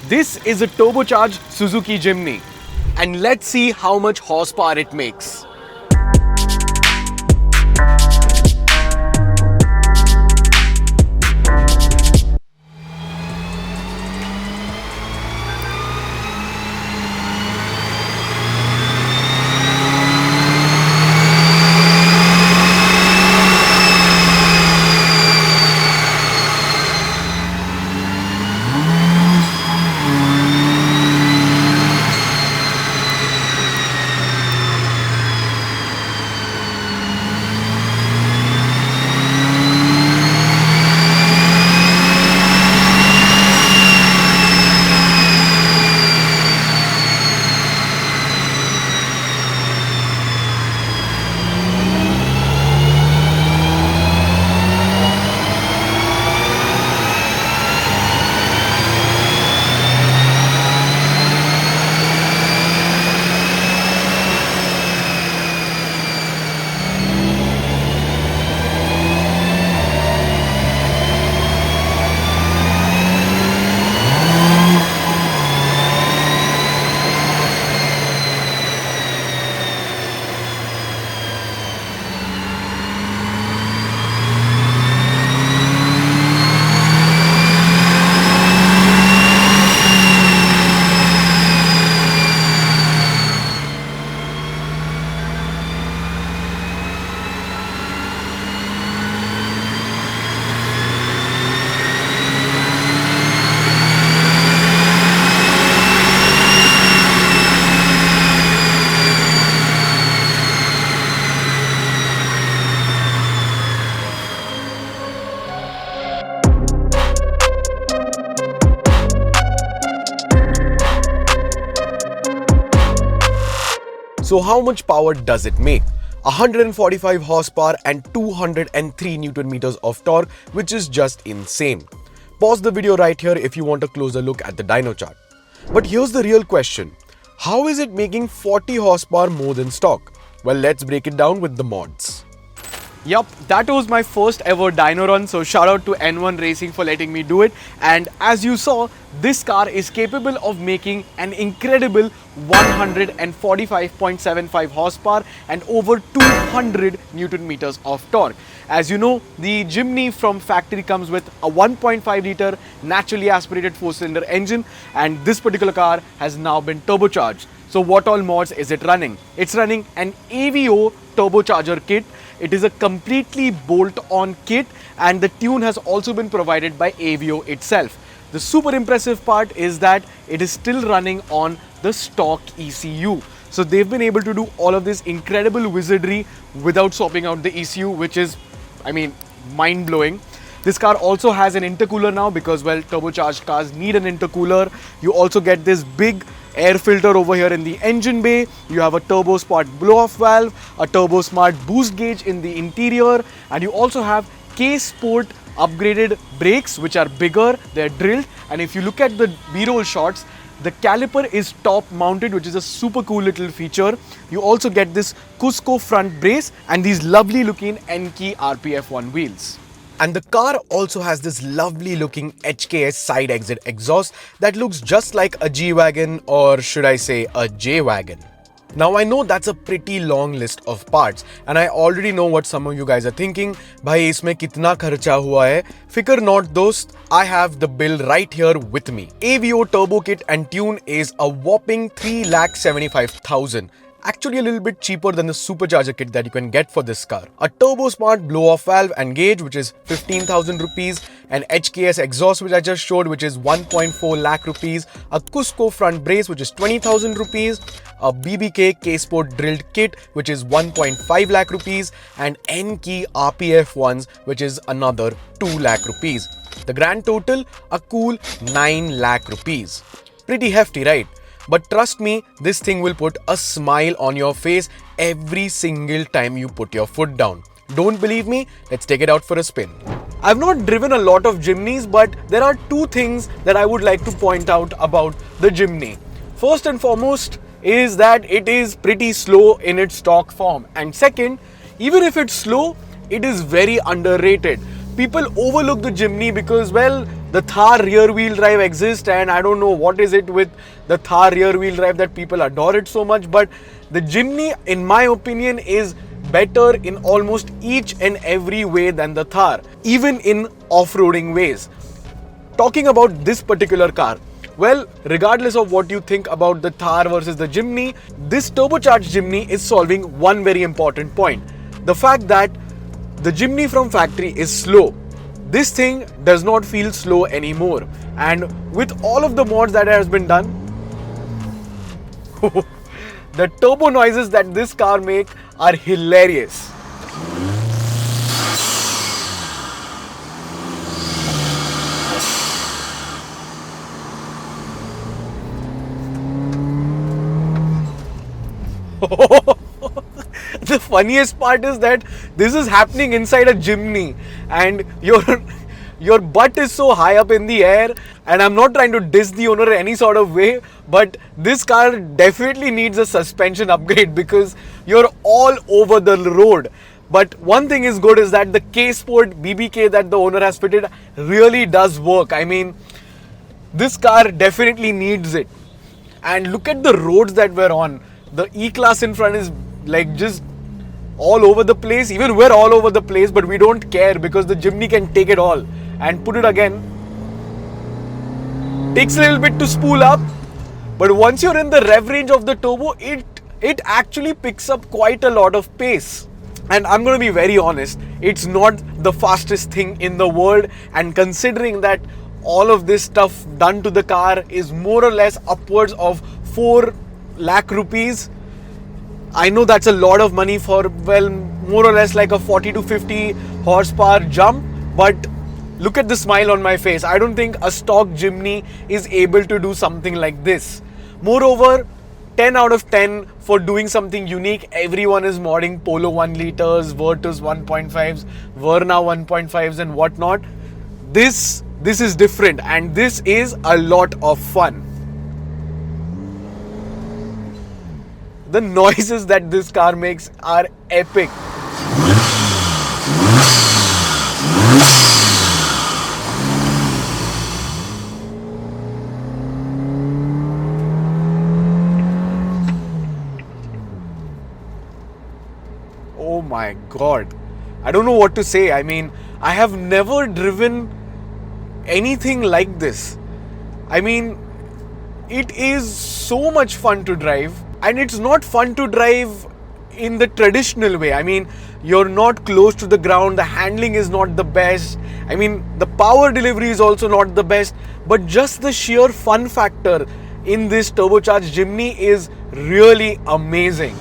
This is a turbocharged Suzuki Jimny, and let's see how much horsepower it makes. So how much power does it make? 145 horsepower and 203 Newton meters of torque, which is just insane. Pause the video right here if you want a closer look at the dyno chart. But here's the real question. How is it making 40 horsepower more than stock? Well, let's break it down with the mods. Yup, that was my first ever dyno run, so shout out to N1 Racing for letting me do it. And as you saw, this car is capable of making an incredible 145.75 horsepower and over 200 Newton meters of torque. As you know, the Jimny from factory comes with a 1.5 litre naturally aspirated 4-cylinder engine, and this particular car has now been turbocharged. So what all mods is it running? It's running an AVO turbocharger kit. It is a completely bolt-on kit, and the tune has also been provided by AVO itself. The super impressive part is that it is still running on the stock ECU. So they've been able to do all of this incredible wizardry without swapping out the ECU, which is, mind-blowing. This car also has an intercooler now because, well, turbocharged cars need an intercooler. You also get this big air filter over here in the engine bay. You have a turbo sport blow-off valve, a turbo smart boost gauge in the interior, and you also have K-Sport upgraded brakes, which are bigger, they're drilled, and if you look at the B-roll shots, the caliper is top mounted, which is a super cool little feature. You also get this Cusco front brace and these lovely looking N-key RPF1 wheels. And the car also has this lovely looking HKS side exit exhaust that looks just like a G-Wagon, or should I say a J-Wagon. Now I know that's a pretty long list of parts, and I already know what some of you guys are thinking. Bhai, isme kitna kharcha hua hai? Fikr not dost, I have the bill right here with me. AVO turbo kit and tune is a whopping 3,75,000. Actually a little bit cheaper than the supercharger kit that you can get for this car. A turbo smart blow-off valve and gauge, which is 15,000 rupees, an HKS exhaust which I just showed, which is 1.4 lakh rupees, a Cusco front brace which is 20,000 rupees, a BBK K-Sport drilled kit which is 1.5 lakh rupees, and N-key RPF ones which is another 2 lakh rupees. The grand total, a cool 9 lakh rupees. Pretty hefty, right? But trust me, this thing will put a smile on your face every single time you put your foot down. Don't believe me? Let's take it out for a spin. I've not driven a lot of Jimnys, but there are two things that I would like to point out about the Jimny. First and foremost is that it is pretty slow in its stock form. And second, even if it's slow, it is very underrated. People overlook the Jimny because, well, The Thar rear wheel drive exists, and I don't know what is it with the Thar rear wheel drive that people adore it so much, but the Jimny, in my opinion, is better in almost each and every way than the Thar, even in off-roading ways. Talking about this particular car, well, regardless of what you think about the Thar versus the Jimny, this turbocharged Jimny is solving one very important point. The fact that the Jimny from factory is slow. This thing does not feel slow anymore. And with all of the mods that has been done, the turbo noises that this car makes are hilarious. The funniest part is that this is happening inside a Jimny, and your butt is so high up in the air. And I'm not trying to diss the owner in any sort of way, but this car definitely needs a suspension upgrade because you're all over the road. But one thing is good is that the K-Sport BBK that the owner has fitted really does work. I mean, this car definitely needs it. And look at the roads that we're on. The E-Class in front is like just all over the place. Even we're all over the place, but we don't care because the Jimny can take it all. And put it again. Takes a little bit to spool up, but once you're in the rev range of the turbo, it actually picks up quite a lot of pace. And I'm going to be very honest, it's not the fastest thing in the world, and considering that all of this stuff done to the car is more or less upwards of 4 lakh rupees. I know that's a lot of money for, well, more or less like a 40 to 50 horsepower jump, but look at the smile on my face. I don't think a stock Jimny is able to do something like this. Moreover, 10 out of 10 for doing something unique. Everyone is modding Polo 1 liters, Virtus 1.5s, Verna 1.5s and whatnot. This is different, and this is a lot of fun. The noises that this car makes are epic. Oh my god. I don't know what to say. I mean, I have never driven anything like this. I mean, it is so much fun to drive. And it's not fun to drive in the traditional way. I mean, you're not close to the ground, the handling is not the best. I mean, the power delivery is also not the best. But just the sheer fun factor in this turbocharged Jimny is really amazing.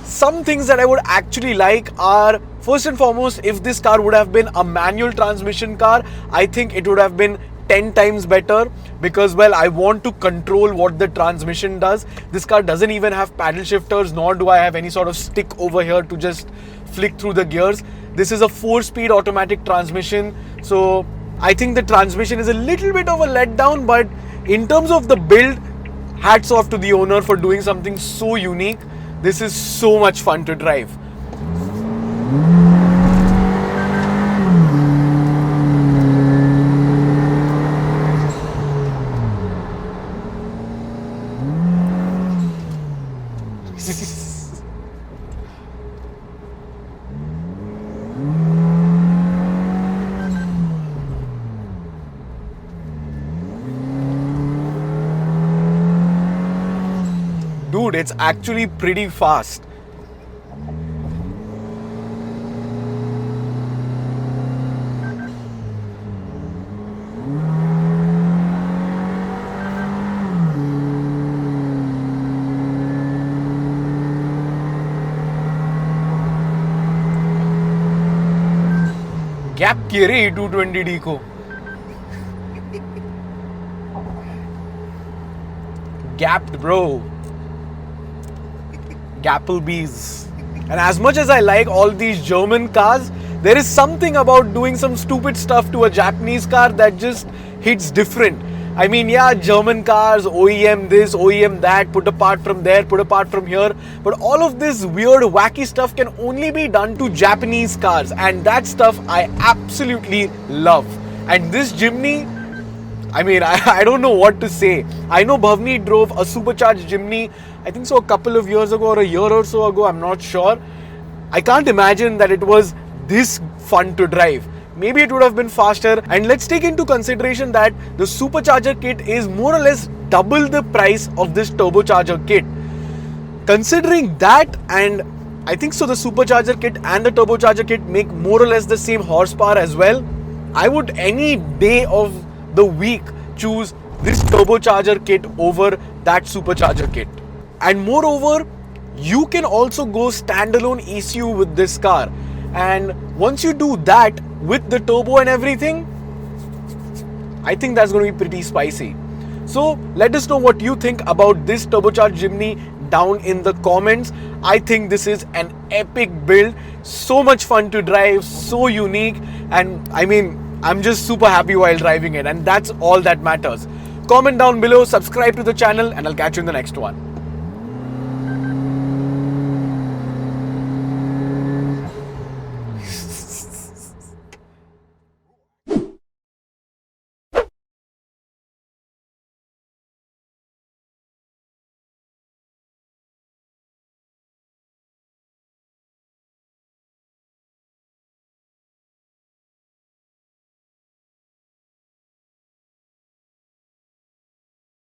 Some things that I would actually like are, first and foremost, if this car would have been a manual transmission car, I think it would have been 10 times better because, well, I want to control what the transmission does. This car doesn't even have paddle shifters, nor do I have any sort of stick over here to just flick through the gears. This is a 4-speed automatic transmission, so I think the transmission is a little bit of a letdown, but in terms of the build, hats off to the owner for doing something so unique. This is so much fun to drive. Dude, it's actually pretty fast. Gap किए रे 220D को. Gapped, bro. Gapplebees. And as much as I like all these German cars, there is something about doing some stupid stuff to a Japanese car that just hits different. I mean, yeah, German cars, OEM this, OEM that, put a part from there, put a part from here. But all of this weird, wacky stuff can only be done to Japanese cars. And that stuff I absolutely love. And this Jimny, I mean, I don't know what to say. I know Bhavni drove a supercharged Jimny, I think so a couple of years ago or a year or so ago, I'm not sure. I can't imagine that it was this fun to drive. Maybe it would have been faster. And let's take into consideration that the supercharger kit is more or less double the price of this turbocharger kit. Considering that, and I think so the supercharger kit and the turbocharger kit make more or less the same horsepower as well, I would any day of the week choose this turbocharger kit over that supercharger kit. And moreover, you can also go standalone ECU with this car. And once you do that with the turbo and everything, I think that's going to be pretty spicy. So let us know what you think about this turbocharged Jimny down in the comments. I think this is an epic build, so much fun to drive, so unique, and I mean, I'm just super happy while driving it, and that's all that matters. Comment down below, subscribe to the channel, and I'll catch you in the next one.